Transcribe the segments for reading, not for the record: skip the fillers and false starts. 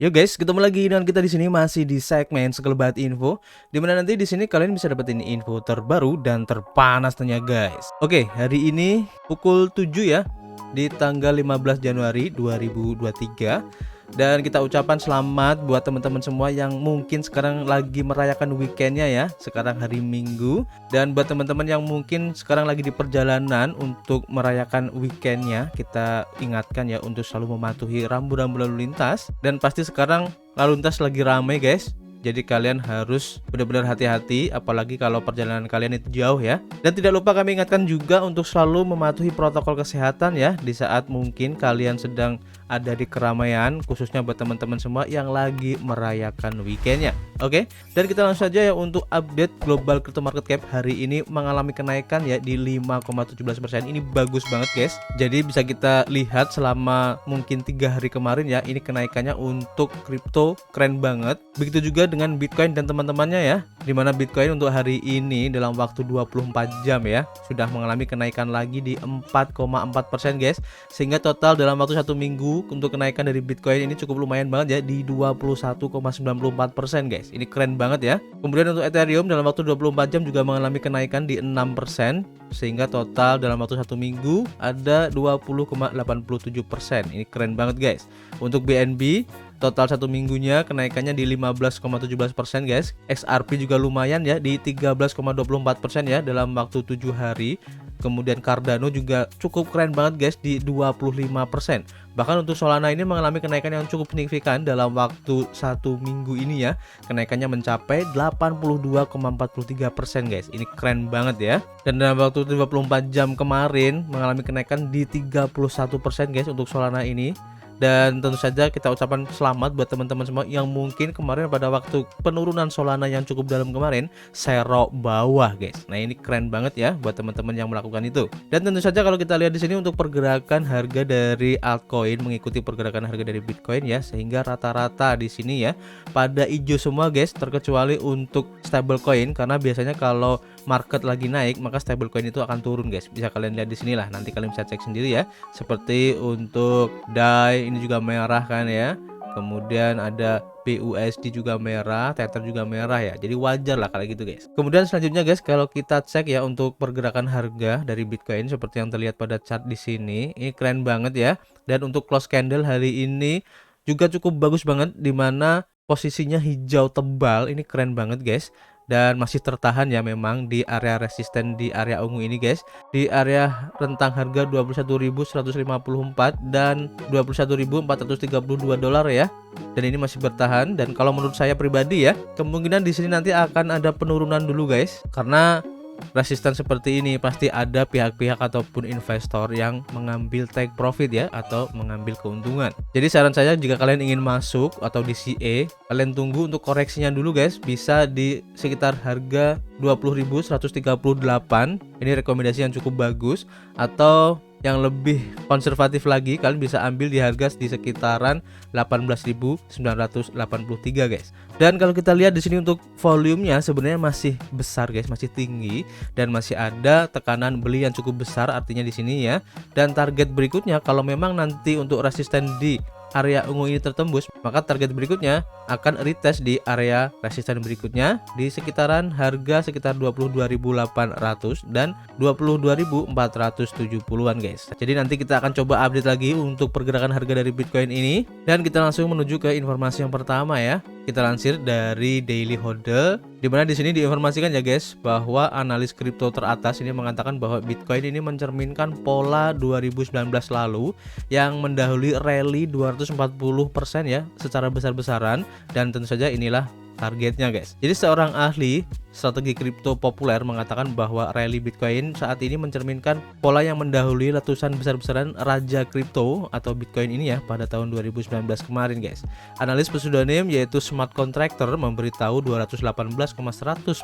Yo guys, ketemu lagi dengan kita di sini masih di segmen Sekelebat Info, dimana nanti di sini kalian bisa dapetin info terbaru dan terpanas tentunya guys. Oke, hari ini pukul 7 ya, di tanggal 15 Januari 2023. Dan kita ucapkan selamat buat teman-teman semua yang mungkin sekarang lagi merayakan weekendnya ya. Sekarang hari Minggu. Dan buat teman-teman yang mungkin sekarang lagi di perjalanan untuk merayakan weekendnya, kita ingatkan ya untuk selalu mematuhi rambu-rambu lalu lintas. Dan pasti sekarang lalu lintas lagi ramai guys. Jadi kalian harus benar-benar hati-hati, apalagi kalau perjalanan kalian itu jauh ya. Dan tidak lupa kami ingatkan juga untuk selalu mematuhi protokol kesehatan ya, di saat mungkin kalian sedang ada di keramaian, khususnya buat teman-teman semua yang lagi merayakan weekendnya. Oke, dan kita langsung saja ya untuk update global crypto market cap hari ini mengalami kenaikan ya di 5,17%. Ini bagus banget guys. Jadi bisa kita lihat selama mungkin 3 hari kemarin ya, ini kenaikannya untuk kripto keren banget. Begitu juga dengan Bitcoin dan teman-temannya ya, dimana Bitcoin untuk hari ini dalam waktu 24 jam ya sudah mengalami kenaikan lagi di 4,4% guys, sehingga total dalam waktu 1 minggu untuk kenaikan dari Bitcoin ini cukup lumayan banget ya di 21,94% guys. Ini keren banget ya. Kemudian untuk Ethereum dalam waktu 24 jam juga mengalami kenaikan di 6%, sehingga total dalam waktu 1 minggu ada 20,87%. Ini keren banget guys. Untuk BNB total 1 minggunya kenaikannya di 15,17% guys. XRP juga lumayan ya di 13,24% ya dalam waktu 7 hari. Kemudian Cardano juga cukup keren banget guys di 25%. Bahkan untuk Solana ini mengalami kenaikan yang cukup signifikan dalam waktu 1 minggu ini ya. Kenaikannya mencapai 82,43% guys. Ini keren banget ya. Dan dalam waktu 24 jam kemarin mengalami kenaikan di 31% guys untuk Solana ini. Dan tentu saja kita ucapkan selamat buat teman-teman semua yang mungkin kemarin pada waktu penurunan Solana yang cukup dalam kemarin serok bawah guys. Nah ini keren banget ya buat teman-teman yang melakukan itu. Dan tentu saja kalau kita lihat di sini untuk pergerakan harga dari altcoin mengikuti pergerakan harga dari Bitcoin ya, sehingga rata-rata di sini ya pada hijau semua guys, terkecuali untuk stablecoin, karena biasanya kalau market lagi naik maka stablecoin itu akan turun guys. Bisa kalian lihat di sini lah, nanti kalian bisa cek sendiri ya. Seperti untuk DAI ini juga merah kan ya. Kemudian ada BUSD juga merah, Tether juga merah ya. Jadi wajar lah kalau gitu guys. Kemudian selanjutnya guys, kalau kita cek ya untuk pergerakan harga dari Bitcoin seperti yang terlihat pada chart di sini, ini keren banget ya. Dan untuk close candle hari ini juga cukup bagus banget, dimana posisinya hijau tebal. Ini keren banget guys. Dan masih tertahan ya memang di area resisten di area ungu ini guys, di area rentang harga 21.154 dan 21.432 dolar ya. Dan ini masih bertahan, dan kalau menurut saya pribadi ya, kemungkinan di sini nanti akan ada penurunan dulu guys, karena resisten seperti ini pasti ada pihak-pihak ataupun investor yang mengambil take profit ya, atau mengambil keuntungan. Jadi saran saya jika kalian ingin masuk atau di CA, kalian tunggu untuk koreksinya dulu guys, bisa di sekitar harga 20.138. Ini rekomendasi yang cukup bagus. Atau yang lebih konservatif lagi, kalian bisa ambil di harga di sekitaran 18.983 guys. Dan kalau kita lihat di sini untuk volumenya sebenarnya masih besar guys, masih tinggi, dan masih ada tekanan beli yang cukup besar artinya di sini ya. Dan target berikutnya kalau memang nanti untuk resisten di area ungu ini tertembus, maka target berikutnya akan retest di area resisten berikutnya di sekitaran harga sekitar 22.800 dan 22.470-an guys. Jadi nanti kita akan coba update lagi untuk pergerakan harga dari Bitcoin ini, dan kita langsung menuju ke informasi yang pertama ya. Kita lansir dari Daily Hodl, dimana di sini diinformasikan ya guys bahwa analis kripto teratas ini mengatakan bahwa Bitcoin ini mencerminkan pola 2019 lalu yang mendahului rally 240% ya secara besar-besaran, dan tentu saja inilah targetnya guys. Jadi seorang ahli strategi kripto populer mengatakan bahwa rally Bitcoin saat ini mencerminkan pola yang mendahului letusan besar-besaran raja kripto atau Bitcoin ini ya pada tahun 2019 kemarin guys. Analis pseudonym yaitu Smart Contractor memberitahu 218,100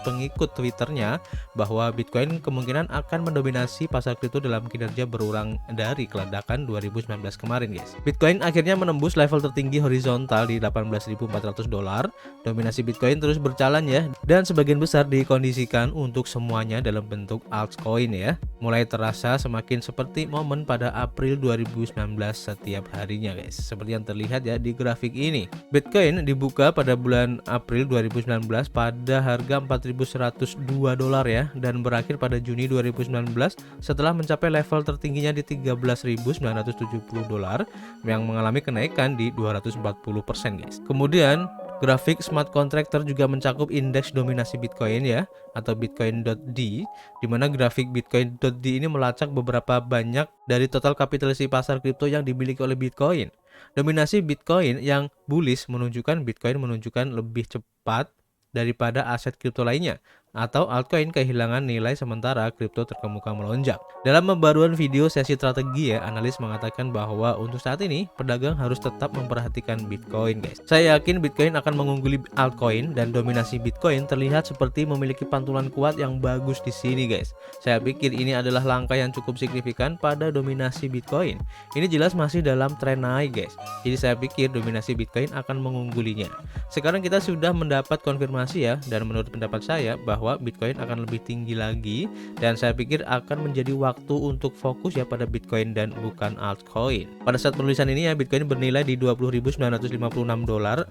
pengikut Twitternya bahwa Bitcoin kemungkinan akan mendominasi pasar kripto dalam kinerja berulang dari keledakan 2019 kemarin guys. Bitcoin akhirnya menembus level tertinggi horizontal di 18.400 dolar. Dominasi Dominasi Bitcoin terus berjalan ya, dan sebagian besar dikondisikan untuk semuanya dalam bentuk altcoin ya. Mulai terasa semakin seperti momen pada April 2019 setiap harinya guys. Seperti yang terlihat ya di grafik ini. Bitcoin dibuka pada bulan April 2019 pada harga $4.102 ya, dan berakhir pada Juni 2019 setelah mencapai level tertingginya di $13.970 yang mengalami kenaikan di 240% guys. Kemudian grafik smart contractor juga mencakup indeks dominasi Bitcoin ya, atau Bitcoin.D, di mana grafik Bitcoin.D ini melacak beberapa banyak dari total kapitalisasi pasar kripto yang dimiliki oleh Bitcoin. Dominasi Bitcoin yang bullish menunjukkan Bitcoin menunjukkan lebih cepat daripada aset kripto lainnya, atau altcoin kehilangan nilai sementara kripto terkemuka melonjak. Dalam pembaruan video sesi strategi ya, analis mengatakan bahwa untuk saat ini pedagang harus tetap memperhatikan Bitcoin guys. Saya yakin Bitcoin akan mengungguli altcoin dan dominasi Bitcoin terlihat seperti memiliki pantulan kuat yang bagus di sini guys. Saya pikir ini adalah langkah yang cukup signifikan pada dominasi Bitcoin. Ini jelas masih dalam tren naik guys. Jadi saya pikir dominasi Bitcoin akan mengunggulinya. Sekarang kita sudah mendapat konfirmasi ya, dan menurut pendapat saya bahwa Bitcoin akan lebih tinggi lagi, dan saya pikir akan menjadi waktu untuk fokus ya pada Bitcoin dan bukan altcoin. Pada saat penulisan ini ya, Bitcoin bernilai di $20.956,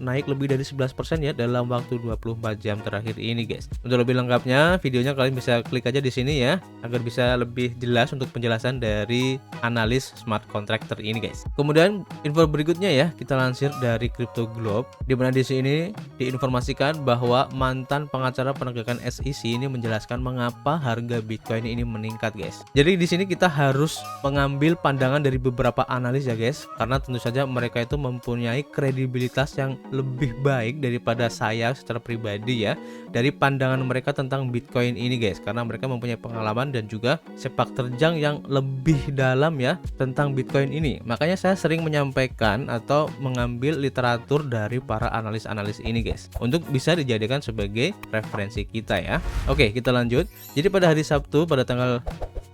naik lebih dari 11% ya dalam waktu 24 jam terakhir ini guys. Untuk lebih lengkapnya videonya kalian bisa klik aja di sini ya, agar bisa lebih jelas untuk penjelasan dari analis smart contractor ini guys. Kemudian info berikutnya ya, kita lansir dari Crypto Globe, di mana di sini diinformasikan bahwa mantan pengacara penegakan SEC ini menjelaskan mengapa harga Bitcoin ini meningkat guys. Jadi di sini kita harus mengambil pandangan dari beberapa analis ya guys, karena tentu saja mereka itu mempunyai kredibilitas yang lebih baik daripada saya secara pribadi ya, dari pandangan mereka tentang Bitcoin ini guys, karena mereka mempunyai pengalaman dan juga sepak terjang yang lebih dalam ya tentang Bitcoin ini. Makanya saya sering menyampaikan atau mengambil literatur dari para analis-analis ini guys, untuk bisa dijadikan sebagai referensi kita ya. Oke, kita lanjut. Jadi pada hari Sabtu pada tanggal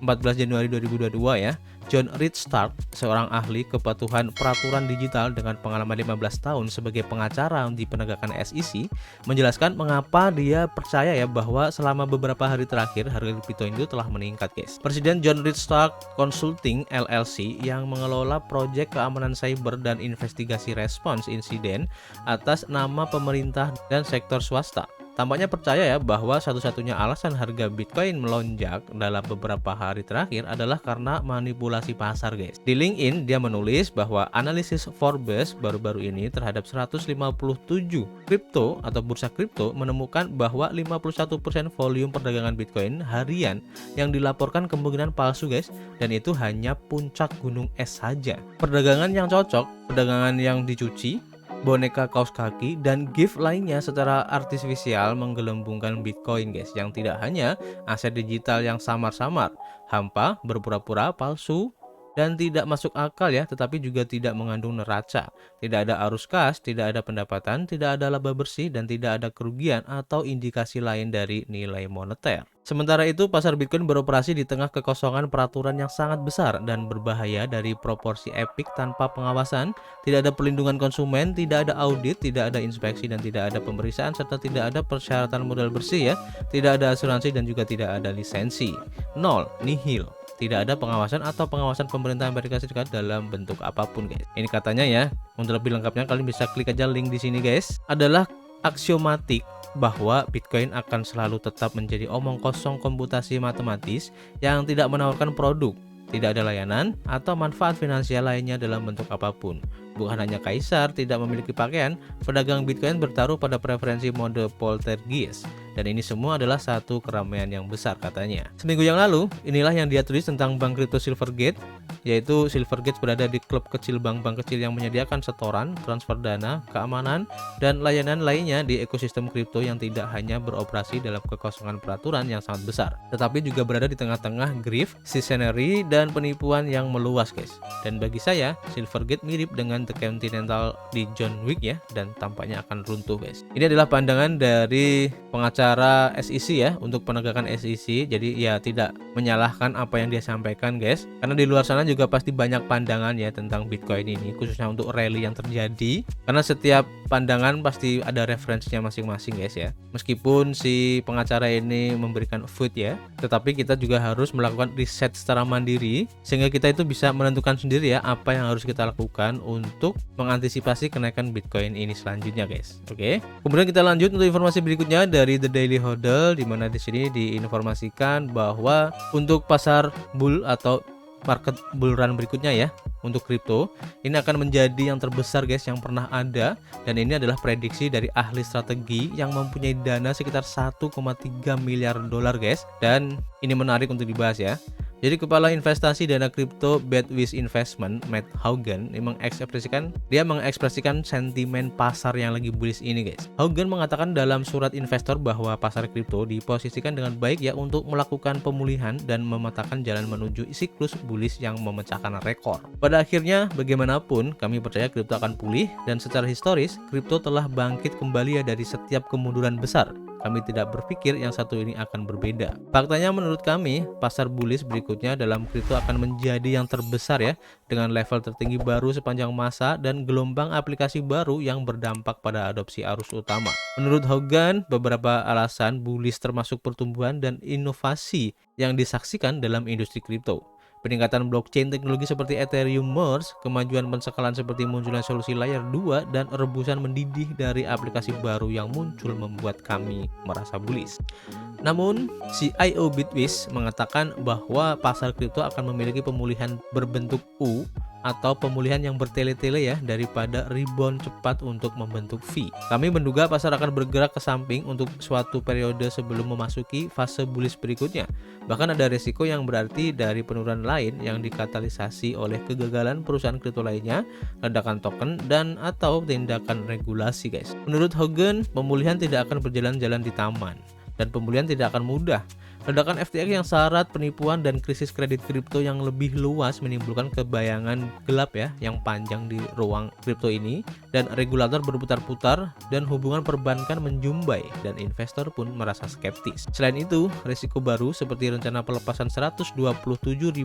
14 Januari 2022 ya, John Richstart, seorang ahli kepatuhan peraturan digital dengan pengalaman 15 tahun sebagai pengacara di penegakan SEC, menjelaskan mengapa dia percaya ya bahwa selama beberapa hari terakhir harga Bitcoin itu telah meningkat guys. Presiden John Richstart Consulting LLC yang mengelola proyek keamanan cyber dan investigasi respons insiden atas nama pemerintah dan sektor swasta, tampaknya percaya ya bahwa satu-satunya alasan harga Bitcoin melonjak dalam beberapa hari terakhir adalah karena manipulasi pasar guys. Di LinkedIn dia menulis bahwa analisis Forbes baru-baru ini terhadap 157 kripto atau bursa kripto menemukan bahwa 51% volume perdagangan Bitcoin harian yang dilaporkan kemungkinan palsu guys, dan itu hanya puncak gunung es saja. Perdagangan yang cocok, perdagangan yang dicuci, boneka kaos kaki, dan gift lainnya secara artifisial menggelembungkan Bitcoin guys, yang tidak hanya aset digital yang samar-samar, hampa, berpura-pura palsu, dan tidak masuk akal ya, tetapi juga tidak mengandung neraca, tidak ada arus kas, tidak ada pendapatan, tidak ada laba bersih, dan tidak ada kerugian atau indikasi lain dari nilai moneter. Sementara itu, pasar Bitcoin beroperasi di tengah kekosongan peraturan yang sangat besar dan berbahaya dari proporsi epik tanpa pengawasan, tidak ada perlindungan konsumen, tidak ada audit, tidak ada inspeksi, dan tidak ada pemeriksaan, serta tidak ada persyaratan modal bersih ya, tidak ada asuransi, dan juga tidak ada lisensi. Nol, nihil. Tidak ada pengawasan atau pengawasan pemerintah Amerika Serikat dalam bentuk apapun guys. Ini katanya ya. Untuk lebih lengkapnya kalian bisa klik aja link di sini guys. Adalah aksiomatik bahwa Bitcoin akan selalu tetap menjadi omong kosong komputasi matematis yang tidak menawarkan produk, tidak ada layanan atau manfaat finansial lainnya dalam bentuk apapun. Bukan hanya kaisar tidak memiliki pakaian, pedagang Bitcoin bertaruh pada preferensi mode poltergeist, dan ini semua adalah satu keramaian yang besar katanya. Seminggu yang lalu, inilah yang dia tulis tentang bank kripto Silvergate, yaitu Silvergate berada di klub kecil bank-bank kecil yang menyediakan setoran, transfer dana, keamanan, dan layanan lainnya di ekosistem kripto yang tidak hanya beroperasi dalam kekosongan peraturan yang sangat besar, tetapi juga berada di tengah-tengah grift, chicanery, dan penipuan yang meluas guys. Dan bagi saya, Silvergate mirip dengan serangan The Continental di John Wick ya, dan tampaknya akan runtuh guys. Ini adalah pandangan dari pengacara SEC ya untuk penegakan SEC. Jadi ya tidak menyalahkan apa yang dia sampaikan guys, karena di luar sana juga pasti banyak pandangan ya tentang Bitcoin ini, khususnya untuk rally yang terjadi, karena setiap pandangan pasti ada referensinya masing-masing guys ya. Meskipun si pengacara ini memberikan vote ya, tetapi kita juga harus melakukan riset secara mandiri sehingga kita itu bisa menentukan sendiri ya apa yang harus kita lakukan untuk mengantisipasi kenaikan Bitcoin ini selanjutnya guys. Oke. Kemudian kita lanjut untuk informasi berikutnya dari The Daily Hodl, di mana di sini diinformasikan bahwa untuk pasar bull atau market bull run berikutnya ya untuk kripto ini akan menjadi yang terbesar guys yang pernah ada, dan ini adalah prediksi dari ahli strategi yang mempunyai dana sekitar 1,3 miliar dolar guys, dan ini menarik untuk dibahas ya. Jadi kepala investasi dana kripto Betwish Investment, Matt Haugen, dia mengekspresikan sentimen pasar yang lagi bullish ini guys. Haugen mengatakan dalam surat investor bahwa pasar kripto diposisikan dengan baik ya untuk melakukan pemulihan dan memetakan jalan menuju siklus bullish yang memecahkan rekor. Pada akhirnya bagaimanapun kami percaya kripto akan pulih, dan secara historis kripto telah bangkit kembali ya dari setiap kemunduran besar. Kami tidak berpikir yang satu ini akan berbeda. Faktanya menurut kami, pasar bullish berikutnya dalam kripto akan menjadi yang terbesar ya, dengan level tertinggi baru sepanjang masa dan gelombang aplikasi baru yang berdampak pada adopsi arus utama. Menurut Haugen, beberapa alasan bullish termasuk pertumbuhan dan inovasi yang disaksikan dalam industri kripto. Peningkatan blockchain teknologi seperti Ethereum Merge, kemajuan pensekalan seperti munculnya solusi layer 2, dan rebusan mendidih dari aplikasi baru yang muncul membuat kami merasa bullish. Namun, CIO Betwish mengatakan bahwa pasar kripto akan memiliki pemulihan berbentuk U atau pemulihan yang bertele-tele ya, daripada rebound cepat untuk membentuk V. Kami menduga pasar akan bergerak ke samping untuk suatu periode sebelum memasuki fase bullish berikutnya. Bahkan ada resiko yang berarti dari penurunan lain yang dikatalisasi oleh kegagalan perusahaan kripto lainnya, ledakan token, dan atau tindakan regulasi guys. Menurut Haugen, pemulihan tidak akan berjalan-jalan di taman, dan pemulihan tidak akan mudah. Ledakan FTX yang syarat penipuan dan krisis kredit kripto yang lebih luas menimbulkan kebayangan gelap ya yang panjang di ruang kripto ini, dan regulator berputar-putar dan hubungan perbankan menjumbai, dan investor pun merasa skeptis. Selain itu, risiko baru seperti rencana pelepasan 127.000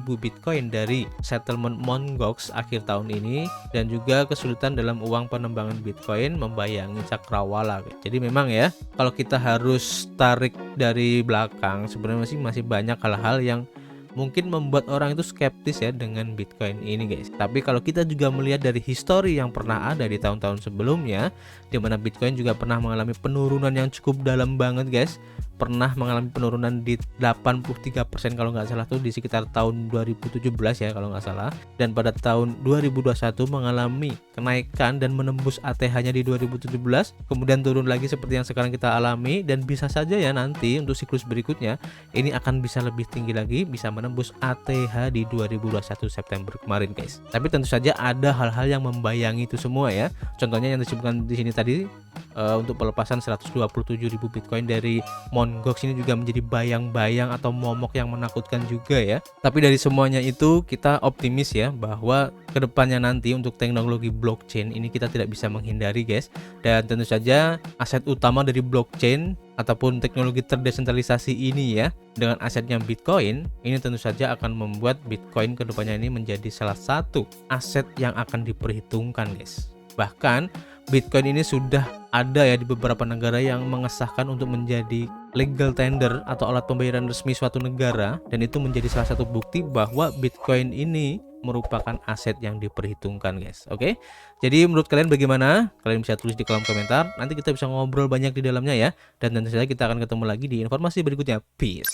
Bitcoin dari settlement Mt. Gox akhir tahun ini, dan juga kesulitan dalam uang penembangan Bitcoin membayangi cakrawala. Jadi memang ya, kalau kita harus tarik dari belakang sebenarnya masih banyak hal-hal yang mungkin membuat orang itu skeptis ya dengan Bitcoin ini guys. Tapi kalau kita juga melihat dari histori yang pernah ada di tahun-tahun sebelumnya, di mana Bitcoin juga pernah mengalami penurunan yang cukup dalam banget guys, pernah mengalami penurunan di 83% kalau nggak salah tuh di sekitar tahun 2017 ya kalau nggak salah, dan pada tahun 2021 mengalami kenaikan dan menembus ATH-nya di 2017, kemudian turun lagi seperti yang sekarang kita alami, dan bisa saja ya nanti untuk siklus berikutnya ini akan bisa lebih tinggi lagi, bisa menembus ATH di 2021 September kemarin guys. Tapi tentu saja ada hal-hal yang membayangi itu semua ya. Contohnya yang disebutkan di sini tadi, untuk pelepasan 127.000 Bitcoin dari Mt. Gox ini juga menjadi bayang-bayang atau momok yang menakutkan juga ya. Tapi dari semuanya itu kita optimis ya bahwa kedepannya nanti untuk teknologi blockchain ini kita tidak bisa menghindari guys, dan tentu saja aset utama dari blockchain ataupun teknologi terdesentralisasi ini ya, dengan asetnya Bitcoin ini tentu saja akan membuat Bitcoin kedepannya ini menjadi salah satu aset yang akan diperhitungkan guys. Bahkan Bitcoin ini sudah ada ya di beberapa negara yang mengesahkan untuk menjadi legal tender atau alat pembayaran resmi suatu negara, dan itu menjadi salah satu bukti bahwa Bitcoin ini merupakan aset yang diperhitungkan guys. Oke, jadi menurut kalian bagaimana? Kalian bisa tulis di kolom komentar, nanti kita bisa ngobrol banyak di dalamnya ya, dan tentu saja kita akan ketemu lagi di informasi berikutnya. Peace.